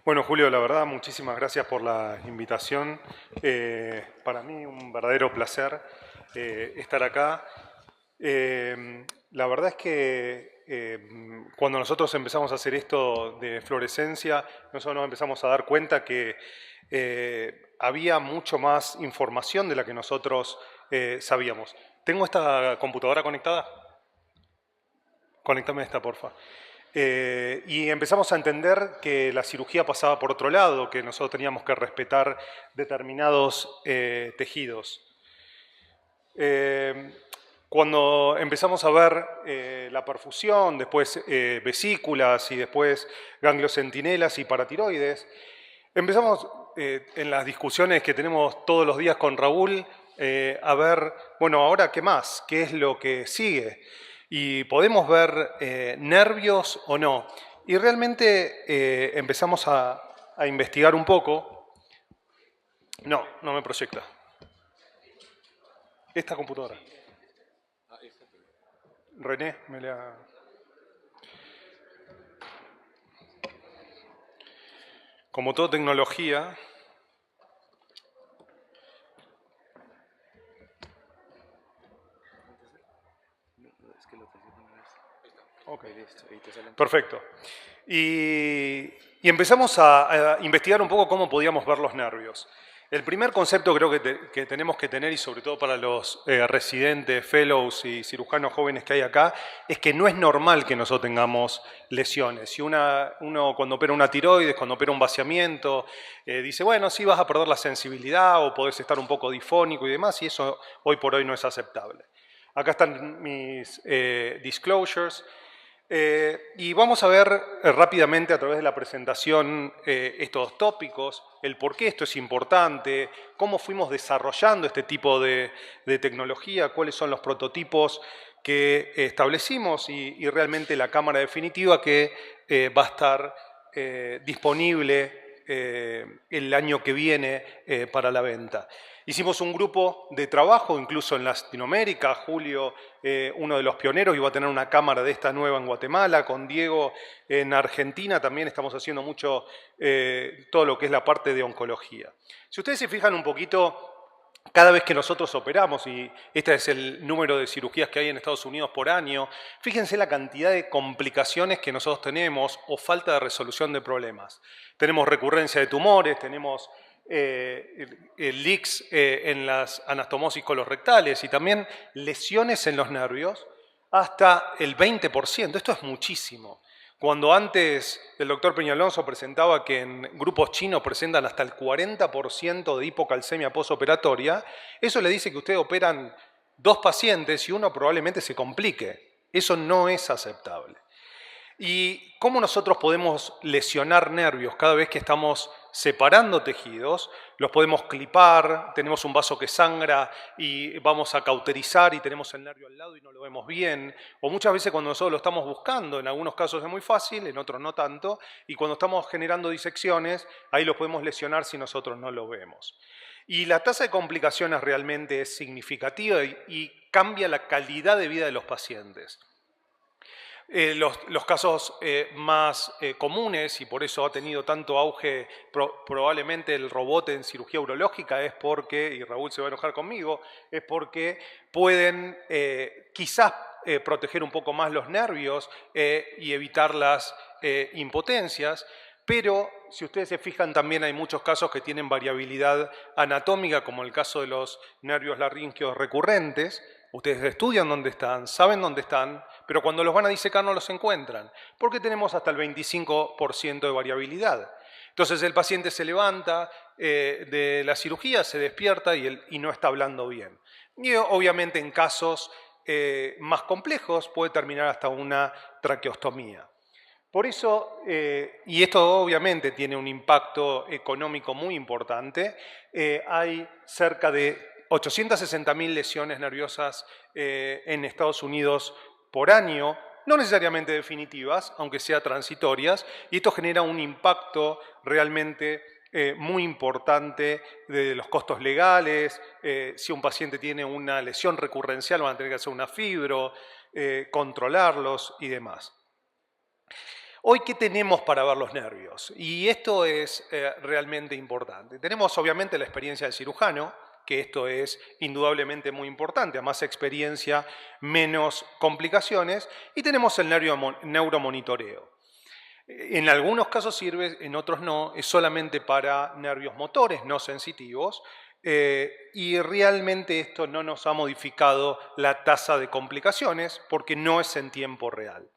Bueno, Julio, la verdad, muchísimas gracias por la invitación. Para mí un verdadero placer estar acá. La verdad es que cuando nosotros empezamos a hacer esto de fluorescencia, nosotros nos empezamos a dar cuenta que había mucho más información de la que nosotros sabíamos. ¿Tengo esta computadora conectada? Conéctame esta, porfa. Y empezamos a entender que la cirugía pasaba por otro lado, que nosotros teníamos que respetar determinados tejidos. Cuando empezamos a ver la perfusión, después vesículas y después ganglios centinelas y paratiroides, empezamos en las discusiones que tenemos todos los días con Raúl a ver, bueno, ahora qué más, qué es lo que sigue. Y podemos ver nervios o no. Y realmente empezamos a investigar un poco. No, no me proyecta. Esta computadora. René, me la... Como toda tecnología, ok, listo, ahí te salen. Perfecto. Y empezamos a investigar un poco cómo podíamos ver los nervios. El primer concepto creo que tenemos que tener, y sobre todo para los residentes, fellows y cirujanos jóvenes que hay acá, es que no es normal que nosotros tengamos lesiones. Si uno cuando opera una tiroides, cuando opera un vaciamiento, dice, bueno, sí vas a perder la sensibilidad o podés estar un poco difónico y demás, y eso hoy por hoy no es aceptable. Acá están mis disclosures. Y vamos a ver rápidamente a través de la presentación estos tópicos, el por qué esto es importante, cómo fuimos desarrollando este tipo de tecnología, cuáles son los prototipos que establecimos y realmente la cámara definitiva que va a estar disponible el año que viene para la venta. Hicimos un grupo de trabajo, incluso en Latinoamérica. Julio, uno de los pioneros, iba a tener una cámara de esta nueva en Guatemala. Con Diego en Argentina también estamos haciendo mucho todo lo que es la parte de oncología. Si ustedes se fijan un poquito, cada vez que nosotros operamos, y este es el número de cirugías que hay en Estados Unidos por año, fíjense la cantidad de complicaciones que nosotros tenemos o falta de resolución de problemas. Tenemos recurrencia de tumores, tenemos leaks en las anastomosis colorectales y también lesiones en los nervios hasta el 20%. Esto es muchísimo. Cuando antes el doctor Peñalonso presentaba que en grupos chinos presentan hasta el 40% de hipocalcemia postoperatoria, eso le dice que ustedes operan 2 pacientes y uno probablemente se complique. Eso no es aceptable. ¿Y cómo nosotros podemos lesionar nervios cada vez que estamos separando tejidos? Los podemos clipar, tenemos un vaso que sangra y vamos a cauterizar y tenemos el nervio al lado y no lo vemos bien. O muchas veces cuando nosotros lo estamos buscando, en algunos casos es muy fácil, en otros no tanto. Y cuando estamos generando disecciones, ahí lo podemos lesionar si nosotros no lo vemos. Y la tasa de complicaciones realmente es significativa y cambia la calidad de vida de los pacientes. Los casos más comunes, y por eso ha tenido tanto auge probablemente el robot en cirugía urológica, es porque, y Raúl se va a enojar conmigo, es porque pueden quizás proteger un poco más los nervios y evitar las impotencias, pero si ustedes se fijan también hay muchos casos que tienen variabilidad anatómica, como el caso de los nervios laringeos recurrentes. Ustedes estudian dónde están, saben dónde están, pero cuando los van a disecar no los encuentran, porque tenemos hasta el 25% de variabilidad. Entonces el paciente se levanta de la cirugía, se despierta y no está hablando bien. Y obviamente en casos más complejos puede terminar hasta una traqueostomía. Por eso, y esto obviamente tiene un impacto económico muy importante, hay cerca de 860.000 lesiones nerviosas en Estados Unidos por año, no necesariamente definitivas, aunque sea transitorias, y esto genera un impacto realmente muy importante de los costos legales. Si un paciente tiene una lesión recurrencial van a tener que hacer una fibro, controlarlos y demás. Hoy, ¿qué tenemos para ver los nervios? Y esto es realmente importante. Tenemos obviamente la experiencia del cirujano, que esto es indudablemente muy importante, a más experiencia, menos complicaciones, y tenemos el neuromonitoreo. En algunos casos sirve, en otros no, es solamente para nervios motores no sensitivos, y realmente esto no nos ha modificado la tasa de complicaciones porque no es en tiempo real.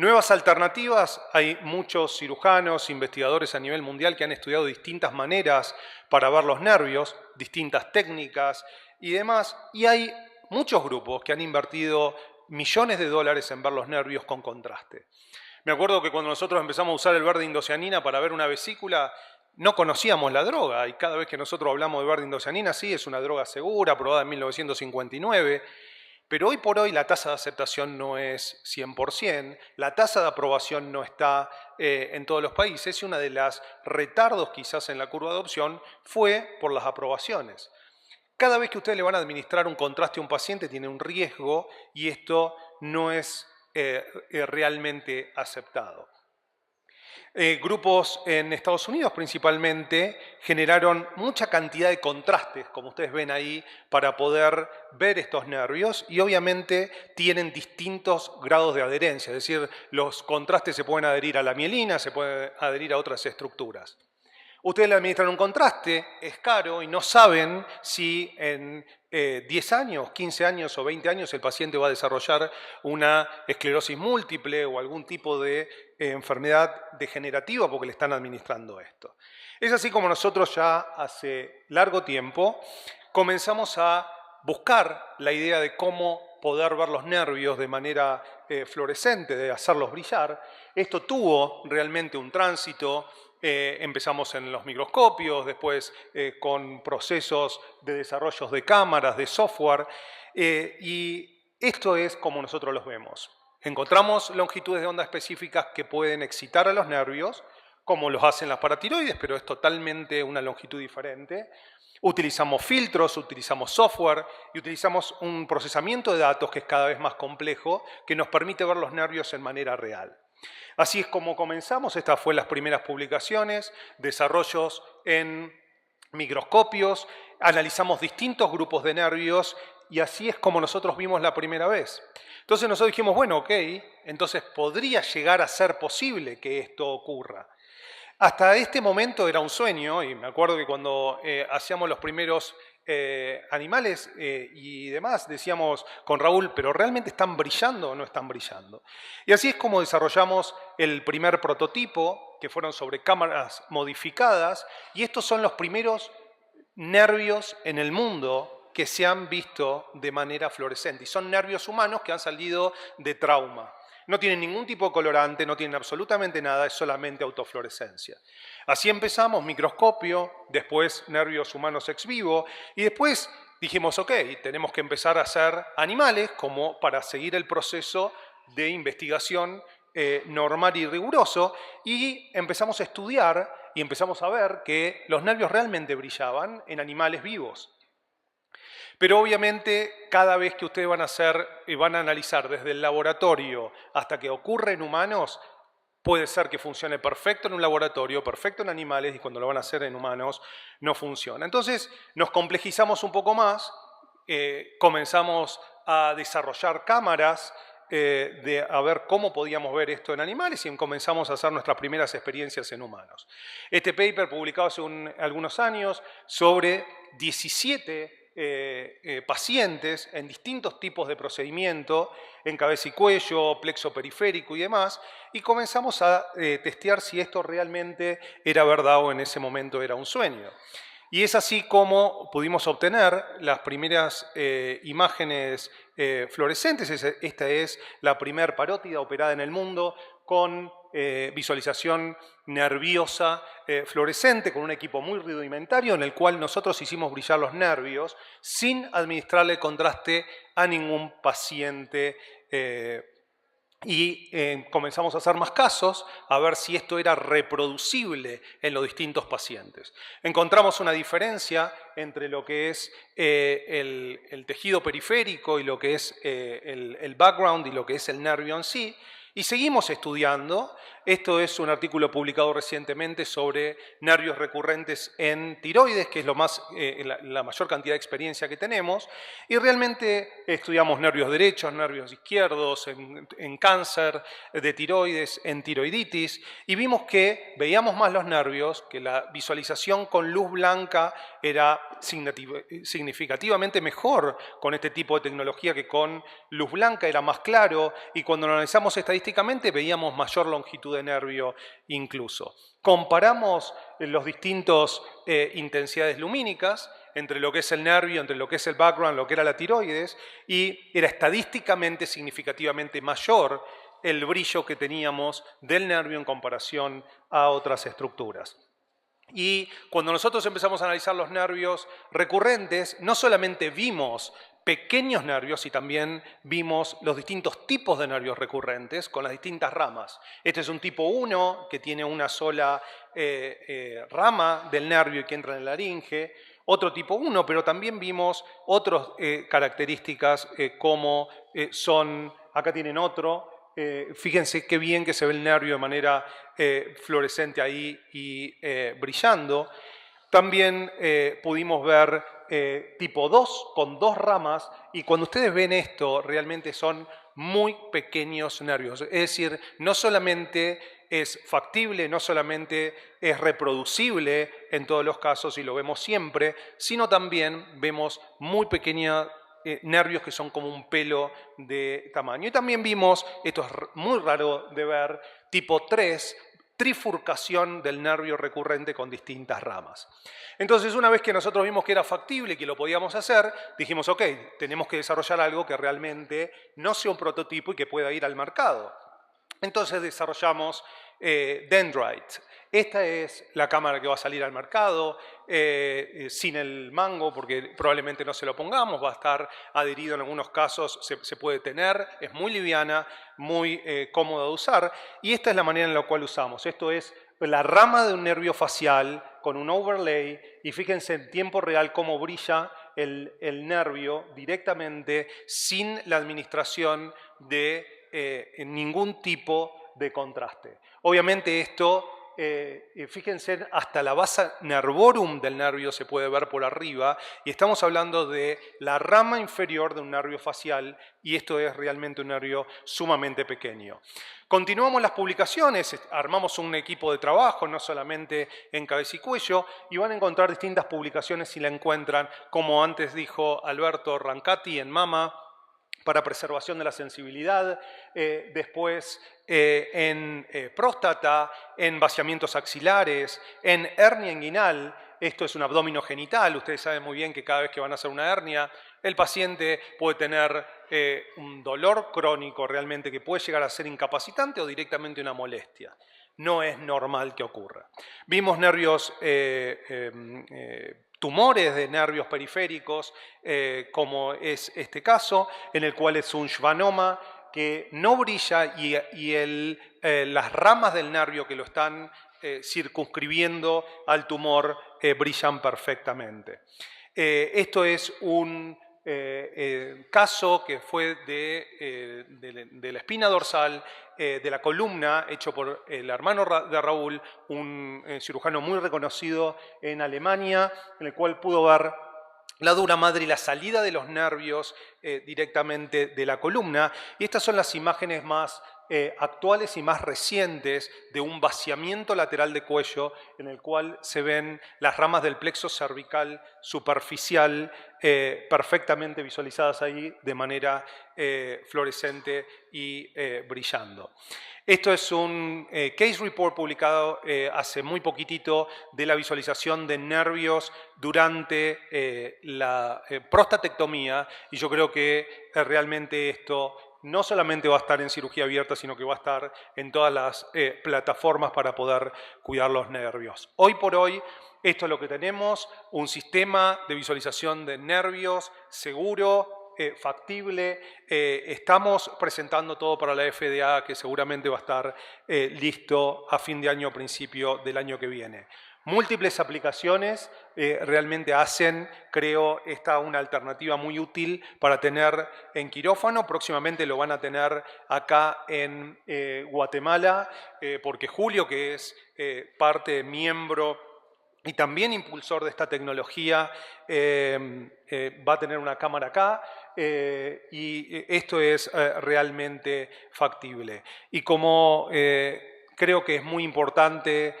Nuevas alternativas, hay muchos cirujanos, investigadores a nivel mundial que han estudiado distintas maneras para ver los nervios, distintas técnicas y demás, y hay muchos grupos que han invertido millones de dólares en ver los nervios con contraste. Me acuerdo que cuando nosotros empezamos a usar el verde indocianina para ver una vesícula, no conocíamos la droga, y cada vez que nosotros hablamos de verde indocianina, sí, es una droga segura, aprobada en 1959, pero hoy por hoy la tasa de aceptación no es 100%, la tasa de aprobación no está en todos los países, y una de las retardos quizás en la curva de adopción fue por las aprobaciones. Cada vez que ustedes le van a administrar un contraste a un paciente tiene un riesgo, y esto no es realmente aceptado. Grupos en Estados Unidos principalmente generaron mucha cantidad de contrastes, como ustedes ven ahí, para poder ver estos nervios, y obviamente tienen distintos grados de adherencia, es decir, los contrastes se pueden adherir a la mielina, se pueden adherir a otras estructuras. Ustedes le administran un contraste, es caro, y no saben si en 10 años, 15 años o 20 años el paciente va a desarrollar una esclerosis múltiple o algún tipo de enfermedad degenerativa porque le están administrando esto. Es así como nosotros ya hace largo tiempo comenzamos a buscar la idea de cómo poder ver los nervios de manera fluorescente, de hacerlos brillar. Esto tuvo realmente un tránsito. Empezamos en los microscopios, después con procesos de desarrollos de cámaras, de software, y esto es como nosotros los vemos. Encontramos longitudes de onda específicas que pueden excitar a los nervios, como los hacen las paratiroides, pero es totalmente una longitud diferente. Utilizamos filtros, utilizamos software y utilizamos un procesamiento de datos que es cada vez más complejo, que nos permite ver los nervios en manera real. Así es como comenzamos, estas fueron las primeras publicaciones, desarrollos en microscopios, analizamos distintos grupos de nervios y así es como nosotros vimos la primera vez. Entonces nosotros dijimos, bueno, ok, entonces podría llegar a ser posible que esto ocurra. Hasta este momento era un sueño, y me acuerdo que cuando hacíamos los primeros animales y demás, decíamos con Raúl, ¿pero realmente están brillando o no están brillando? Y así es como desarrollamos el primer prototipo, que fueron sobre cámaras modificadas, y estos son los primeros nervios en el mundo que se han visto de manera fluorescente, y son nervios humanos que han salido de trauma. No tienen ningún tipo de colorante, no tienen absolutamente nada, es solamente autofluorescencia. Así empezamos, microscopio, después nervios humanos ex vivo, y después dijimos, ok, tenemos que empezar a hacer animales como para seguir el proceso de investigación normal y riguroso, y empezamos a estudiar y empezamos a ver que los nervios realmente brillaban en animales vivos. Pero obviamente cada vez que ustedes van a hacer y van a analizar desde el laboratorio hasta que ocurre en humanos, puede ser que funcione perfecto en un laboratorio, perfecto en animales, y cuando lo van a hacer en humanos no funciona. Entonces nos complejizamos un poco más, comenzamos a desarrollar cámaras, a ver cómo podíamos ver esto en animales, y comenzamos a hacer nuestras primeras experiencias en humanos. Este paper publicado hace algunos años sobre 17 pacientes en distintos tipos de procedimiento, en cabeza y cuello, plexo periférico y demás, y comenzamos a testear si esto realmente era verdad o en ese momento era un sueño. Y es así como pudimos obtener las primeras imágenes fluorescentes. Esta es la primera parótida operada en el mundo con visualización nerviosa fluorescente, con un equipo muy rudimentario en el cual nosotros hicimos brillar los nervios sin administrarle contraste a ningún paciente. Comenzamos a hacer más casos, a ver si esto era reproducible en los distintos pacientes. Encontramos una diferencia entre lo que es el tejido periférico y lo que es el background y lo que es el nervio en sí, Y seguimos estudiando. Esto es un artículo publicado recientemente sobre nervios recurrentes en tiroides, que es la mayor cantidad de experiencia que tenemos. Y realmente estudiamos nervios derechos, nervios izquierdos, en cáncer de tiroides, en tiroiditis. Y vimos que veíamos más los nervios, que la visualización con luz blanca era significativamente mejor con este tipo de tecnología que con luz blanca, era más claro, y cuando lo analizamos estadísticamente veíamos mayor longitud de nervio incluso. Comparamos los distintos intensidades lumínicas entre lo que es el nervio, entre lo que es el background, lo que era la tiroides, y era estadísticamente significativamente mayor el brillo que teníamos del nervio en comparación a otras estructuras. Y cuando nosotros empezamos a analizar los nervios recurrentes, no solamente vimos pequeños nervios y también vimos los distintos tipos de nervios recurrentes con las distintas ramas. Este es un tipo 1 que tiene una sola rama del nervio y que entra en la laringe. Otro tipo 1, pero también vimos otras características como son, acá tienen otro. Fíjense qué bien que se ve el nervio de manera fluorescente ahí y brillando. También pudimos ver tipo 2 con 2 ramas, y cuando ustedes ven esto realmente son muy pequeños nervios. Es decir, no solamente es factible, no solamente es reproducible en todos los casos y lo vemos siempre, sino también vemos muy pequeños nervios que son como un pelo de tamaño. Y también vimos, esto es muy raro de ver, tipo 3, trifurcación del nervio recurrente con distintas ramas. Entonces, una vez que nosotros vimos que era factible y que lo podíamos hacer, dijimos, ok, tenemos que desarrollar algo que realmente no sea un prototipo y que pueda ir al mercado. Entonces desarrollamos Dendrite. Esta es la cámara que va a salir al mercado, sin el mango, porque probablemente no se lo pongamos, va a estar adherido en algunos casos, se puede tener, es muy liviana, muy cómoda de usar, y esta es la manera en la cual usamos. Esto es la rama de un nervio facial con un overlay, y fíjense en tiempo real cómo brilla el nervio directamente sin la administración de ningún tipo de contraste. Obviamente esto, fíjense, hasta la base nervorum del nervio se puede ver por arriba, y estamos hablando de la rama inferior de un nervio facial, y esto es realmente un nervio sumamente pequeño. Continuamos las publicaciones, armamos un equipo de trabajo, no solamente en cabeza y cuello, y van a encontrar distintas publicaciones si la encuentran, como antes dijo Alberto Rancati en Mama, para preservación de la sensibilidad, después en próstata, en vaciamientos axilares, en hernia inguinal. Esto es un abdomino genital. Ustedes saben muy bien que cada vez que van a hacer una hernia, el paciente puede tener un dolor crónico realmente que puede llegar a ser incapacitante o directamente una molestia. No es normal que ocurra. Vimos nervios tumores de nervios periféricos, como es este caso, en el cual es un schwannoma que no brilla y las ramas del nervio que lo están circunscribiendo al tumor brillan perfectamente. Esto es un caso que fue de la espina dorsal, de la columna, hecho por el hermano de Raúl, un cirujano muy reconocido en Alemania, en el cual pudo ver la dura madre y la salida de los nervios directamente de la columna. Y estas son las imágenes más actuales y más recientes de un vaciamiento lateral de cuello en el cual se ven las ramas del plexo cervical superficial perfectamente visualizadas ahí de manera fluorescente y brillando. Esto es un case report publicado hace muy poquitito de la visualización de nervios durante la prostatectomía, y yo creo que realmente esto no solamente va a estar en cirugía abierta, sino que va a estar en todas las plataformas para poder cuidar los nervios. Hoy por hoy, esto es lo que tenemos, un sistema de visualización de nervios seguro, factible. Estamos presentando todo para la FDA, que seguramente va a estar listo a fin de año o principio del año que viene. múltiples aplicaciones realmente hacen, creo, esta una alternativa muy útil para tener en quirófano. Próximamente lo van a tener acá en Guatemala, porque Julio, que es miembro y también impulsor de esta tecnología, va a tener una cámara acá y esto es realmente factible. Y como creo que es muy importante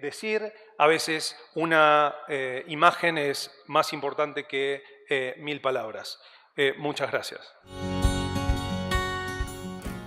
decir, a veces una imagen es más importante que 1000 palabras. Muchas gracias.